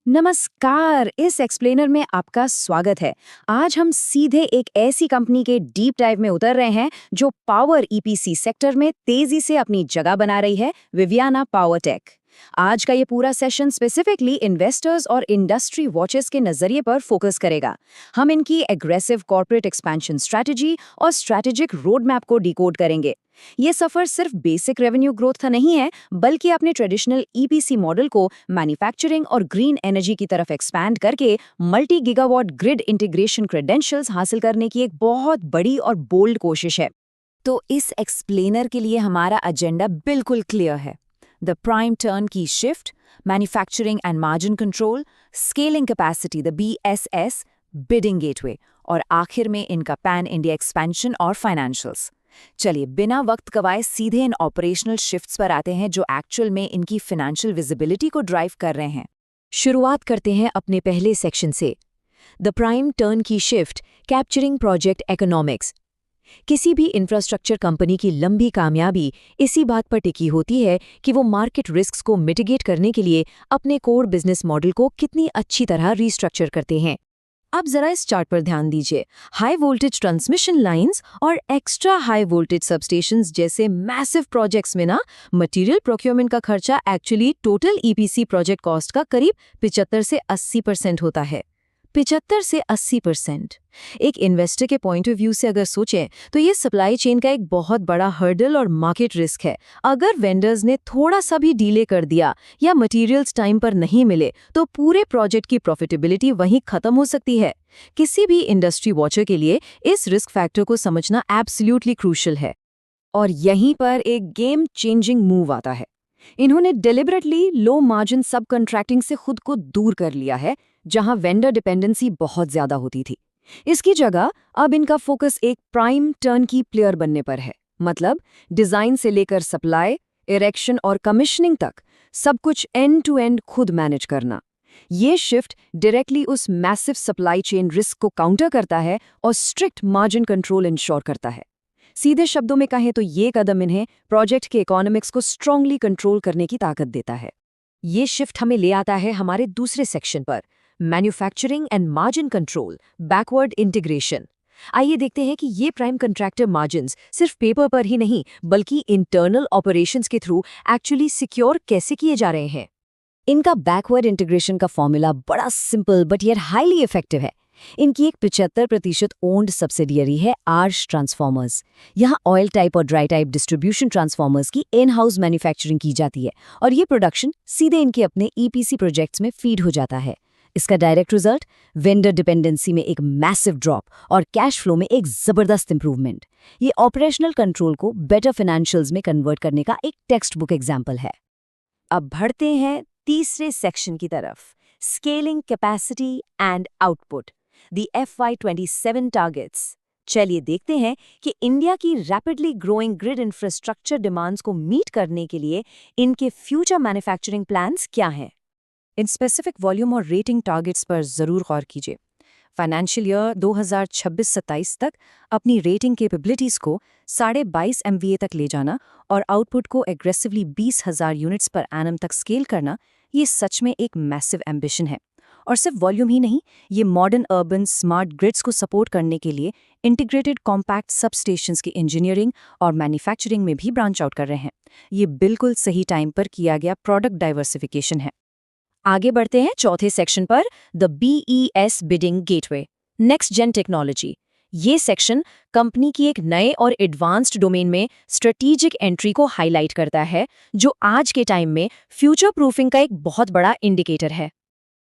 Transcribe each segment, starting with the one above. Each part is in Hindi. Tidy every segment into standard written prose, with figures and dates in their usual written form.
नमस्कार, इस एक्सप्लेनर में आपका स्वागत है। आज हम सीधे एक ऐसी कंपनी के डीप डाइव में उतर रहे हैं जो पावर ईपीसी सेक्टर में तेजी से अपनी जगह बना रही है, विवियाना पावरटेक। आज का ये पूरा सेशन स्पेसिफिकली इन्वेस्टर्स और इंडस्ट्री वॉचेस के नजरिए पर फोकस करेगा। हम इनकी एग्रेसिव कॉर्पोरेट एक्सपेंशन स्ट्रैटेजी और स्ट्रैटेजिक रोड मैप को डिकोड करेंगे। ये सफर सिर्फ बेसिक रेवेन्यू ग्रोथ का नहीं है, बल्कि अपने ट्रेडिशनल ईपीसी मॉडल को मैन्युफैक्चरिंग और ग्रीन एनर्जी की तरफ एक्सपैंड करके multi gigawatt grid integration credentials हासिल करने की एक बहुत बड़ी और बोल्ड कोशिश है। तो इस एक्सप्लेनर के लिए हमारा एजेंडा बिल्कुल क्लियर है। द प्राइम टर्न की shift, manufacturing and margin control, scaling capacity the BSS, bidding gateway और आखिर में इनका पैन इंडिया एक्सपेंशन और फाइनेंशियल्स। चलिए बिना वक्त गवाए सीधे इन ऑपरेशनल शिफ्ट्स पर आते हैं जो एक्चुअल में इनकी फाइनेंशियल विजिबिलिटी को ड्राइव कर रहे हैं। शुरुआत करते हैं अपने पहले सेक्शन से, द प्राइम टर्न की शिफ्ट, कैप्चरिंग प्रोजेक्ट इकोनॉमिक्स। किसी भी इंफ्रास्ट्रक्चर कंपनी की लंबी कामयाबी इसी बात पर टिकी होती है कि वो मार्केट रिस्क्स को मिटिगेट करने के लिए अपने कोर बिजनेस मॉडल को कितनी अच्छी तरह रीस्ट्रक्चर करते हैं। अब जरा इस चार्ट पर ध्यान दीजिए। हाई वोल्टेज ट्रांसमिशन लाइंस और एक्स्ट्रा हाई वोल्टेज सबस्टेशंस जैसे मैसिव प्रोजेक्ट्स में ना मटेरियल प्रोक्योरमेंट का खर्चा actually total EPC project cost का करीब 75 से 80% होता है। 75 से 80%। एक इन्वेस्टर के पॉइंट ऑफ व्यू से अगर सोचें तो ये सप्लाई चेन का एक बहुत बड़ा हर्डल और मार्केट रिस्क है। अगर वेंडर्स ने थोड़ा सा भी डिले कर दिया या मटेरियल्स टाइम पर नहीं मिले तो पूरे प्रोजेक्ट की प्रॉफिटेबिलिटी वहीं खत्म हो सकती है। किसी भी इंडस्ट्री वॉचर के लिए इस रिस्क फैक्टर को समझना एब्सोल्युटली क्रूशियल है। और यहीं पर एक गेम चेंजिंग मूव आता है। इन्होंने डेलिबरेटली लो मार्जिन सब कॉन्ट्रैक्टिंग से खुद को दूर कर लिया है, जहां वेंडर डिपेंडेंसी बहुत ज्यादा होती थी। इसकी जगह अब इनका फोकस एक प्राइम टर्न की प्लेयर बनने पर है। मतलब डिजाइन से लेकर सप्लाई, इरेक्शन और कमिश्निंग तक सब कुछ एंड टू एंड खुद मैनेज करना। ये शिफ्ट डायरेक्टली उस मैसिव सप्लाई चेन रिस्क को काउंटर करता है और स्ट्रिक्ट मार्जिन कंट्रोल इंश्योर करता है। सीधे शब्दों में कहें तो ये कदम इन्हें प्रोजेक्ट के इकोनॉमिक्स को स्ट्रांगली कंट्रोल करने की ताकत देता है। ये शिफ्ट हमें ले आता है हमारे दूसरे सेक्शन पर, manufacturing and margin control, backward integration. आइए देखते हैं कि ये प्राइम कंट्रैक्टर मार्जिन्स सिर्फ पेपर पर ही नहीं बल्कि इंटरनल ऑपरेशंस के थ्रू एक्चुअली सिक्योर कैसे किए जा रहे हैं। इनका बैकवर्ड इंटीग्रेशन का फॉर्मूला बड़ा simple but yet highly effective है। इनकी एक 75% ओन्ड सब्सिडियरी है आर्श ट्रांसफॉर्मर्स। यहाँ ऑयल टाइप और ड्राई टाइप डिस्ट्रीब्यूशन ट्रांसफॉर्मर्स की इन हाउस मैन्युफैक्चरिंग की जाती है और ये प्रोडक्शन सीधे इनके अपने ईपीसी प्रोजेक्ट्स में फीड हो जाता है। इसका डायरेक्ट रिजल्ट, वेंडर डिपेंडेंसी में एक मैसिव ड्रॉप और कैश फ्लो में एक जबरदस्त इंप्रूवमेंट। ये ऑपरेशनल कंट्रोल को बेटर फाइनेंशियल्स में कन्वर्ट करने का एक टेक्स्ट बुक एग्जाम्पल है। अब बढ़ते हैं तीसरे सेक्शन की तरफ, scaling capacity and output, the FY27 targets. चलिए देखते हैं कि इंडिया की rapidly growing grid infrastructure demands को मीट करने के लिए इनके फ्यूचर मैन्युफैक्चरिंग प्लान्स क्या हैं। इन स्पेसिफिक वॉल्यूम और रेटिंग टारगेट्स पर जरूर गौर कीजिए। फाइनेंशियल ईयर 2026-27 तक अपनी रेटिंग कैपेबिलिटीज को 22.5 MVA तक ले जाना और आउटपुट को एग्रेसिवली 20,000 यूनिट्स पर एनम तक स्केल करना, ये सच में एक मैसिव एम्बिशन है। और सिर्फ वॉल्यूम ही नहीं, ये मॉडर्न अर्बन स्मार्ट ग्रिड्स को सपोर्ट करने के लिए इंटीग्रेटेड कॉम्पैक्ट सबस्टेशंस की इंजीनियरिंग और मैन्युफैक्चरिंग में भी ब्रांच आउट कर रहे हैं। ये बिल्कुल सही टाइम पर किया गया प्रोडक्ट डाइवर्सिफिकेशन है। आगे बढ़ते हैं चौथे सेक्शन पर, the BES bidding gateway, next gen technology. ये सेक्शन कंपनी की एक नए और एडवांस्ड डोमेन में स्ट्रेटेजिक एंट्री को हाईलाइट करता है, जो आज के टाइम में फ्यूचर प्रूफिंग का एक बहुत बड़ा इंडिकेटर है।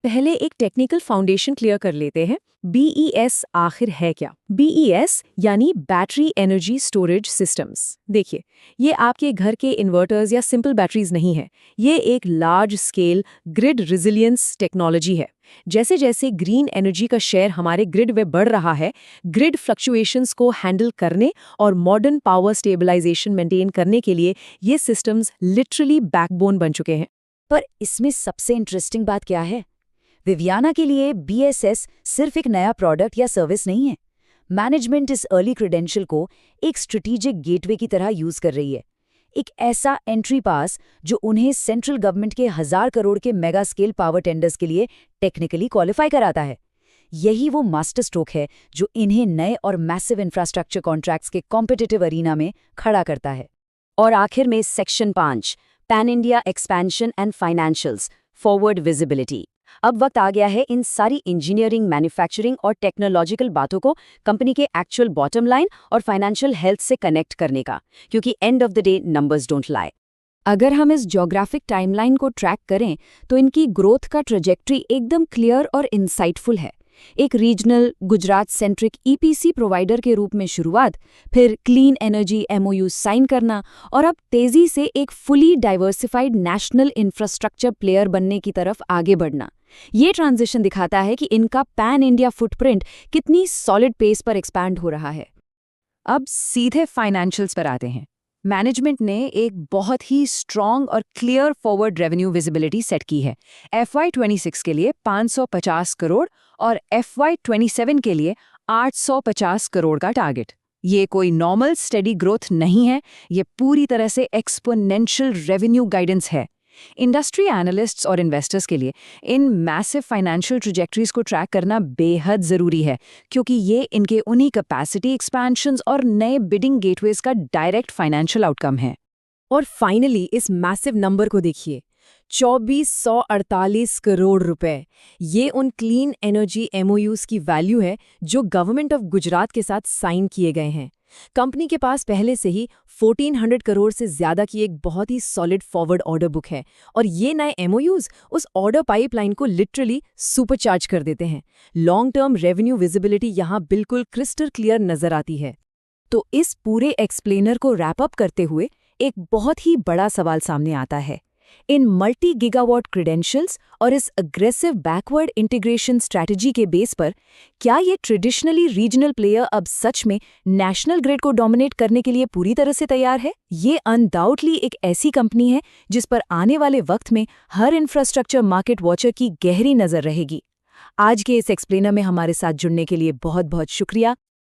पहले एक टेक्निकल फाउंडेशन क्लियर कर लेते हैं। BES आखिर है क्या? BES यानी बैटरी एनर्जी स्टोरेज सिस्टम्स। देखिए, ये आपके घर के इन्वर्टर्स या सिंपल बैटरीज नहीं है। ये एक large scale grid resilience technology है। जैसे जैसे ग्रीन एनर्जी का शेयर हमारे ग्रिड में बढ़ रहा है, ग्रिड फ्लक्चुएशंस को हैंडल करने और मॉडर्न पावर स्टेबलाइजेशन मेंटेन करने के लिए ये सिस्टम्स लिटरली बैकबोन बन चुके हैं। पर इसमें सबसे इंटरेस्टिंग बात क्या है? विवियाना के लिए BSS सिर्फ एक नया प्रोडक्ट या सर्विस नहीं है। मैनेजमेंट इस अर्ली क्रेडेंशियल को एक स्ट्रेटेजिक गेटवे की तरह यूज कर रही है। एक ऐसा एंट्री पास जो उन्हें सेंट्रल गवर्नमेंट के 1000 करोड़ के मेगा स्केल पावर टेंडर्स के लिए टेक्निकली क्वालिफाई कराता है। यही वो मास्टर स्ट्रोक है जो इन्हें नए और मैसिव इंफ्रास्ट्रक्चर कॉन्ट्रैक्ट्स के कॉम्पिटिटिव अरीना में खड़ा करता है। और आखिर में section 5, pan India expansion and financials, forward visibility. अब वक्त आ गया है इन सारी इंजीनियरिंग, मैन्युफैक्चरिंग और टेक्नोलॉजिकल बातों को कंपनी के एक्चुअल बॉटम लाइन और फाइनेंशियल हेल्थ से कनेक्ट करने का, क्योंकि end of the day numbers don't lie. अगर हम इस ज्योग्राफिक टाइमलाइन को ट्रैक करें तो इनकी ग्रोथ का ट्रेजेक्ट्री एकदम क्लियर और इंसाइटफुल है। एक regional Gujarat centric EPC provider के रूप में शुरुआत, फिर क्लीन एनर्जी एमओयू साइन करना और अब तेजी से एक fully diversified national infrastructure player बनने की तरफ आगे बढ़ना। ये ट्रांजिशन दिखाता है कि इनका पैन इंडिया फुटप्रिंट कितनी सॉलिड पेस पर एक्सपैंड हो रहा है। अब सीधे फाइनेंशियल्स पर आते हैं। मैनेजमेंट ने एक बहुत ही स्ट्रॉन्ग और clear forward revenue visibility set की है। FY26 के लिए 550 करोड़ और FY27 के लिए 850 करोड़ का टारगेट। ये कोई नॉर्मल स्टेडी ग्रोथ नहीं है, ये पूरी तरह से एक्सपोनेंशियल रेवेन्यू गाइडेंस है। इंडस्ट्री एनालिस्ट्स और इन्वेस्टर्स के लिए इन मैसिव फाइनेंशियल ट्रैजेक्टरीज को ट्रैक करना बेहद ज़रूरी है, क्योंकि ये इनके उन्हीं कैपेसिटी एक्सपेंशंस और नए बिडिंग गेटवेज का डायरेक्ट फाइनेंशियल आउटकम है। और फाइनली इस मैसिव नंबर को देखिए, 2448 करोड़ रुपए। ये उन क्लीन एनर्जी एमओयूज की वैल्यू है जो गवर्नमेंट ऑफ गुजरात के साथ साइन किए गए हैं। कंपनी के पास पहले से ही 1400 करोड़ से ज्यादा की एक बहुत ही सॉलिड फॉरवर्ड ऑर्डर बुक है, और ये नए एमओयूज उस ऑर्डर पाइपलाइन को लिटरली सुपरचार्ज कर देते हैं। लॉन्ग टर्म रेवेन्यू विजिबिलिटी यहाँ बिल्कुल क्रिस्टल क्लियर नजर आती है। तो इस पूरे एक्सप्लेनर को रैप अप करते हुए एक बहुत ही बड़ा सवाल सामने आता है। इन मल्टी गीगावाट क्रेडेंशियल्स और इस अग्रेसिव बैकवर्ड इंटीग्रेशन स्ट्रैटेजी के बेस पर क्या ये ट्रेडिशनली रीजनल प्लेयर अब सच में नेशनल ग्रिड को डोमिनेट करने के लिए पूरी तरह से तैयार है? ये अनडाउटली एक ऐसी कंपनी है जिस पर आने वाले वक्त में हर इंफ्रास्ट्रक्चर मार्केट वॉचर की गहरी नजर रहेगी। आज के इस एक्सप्लेनर में हमारे साथ जुड़ने के लिए बहुत बहुत शुक्रिया।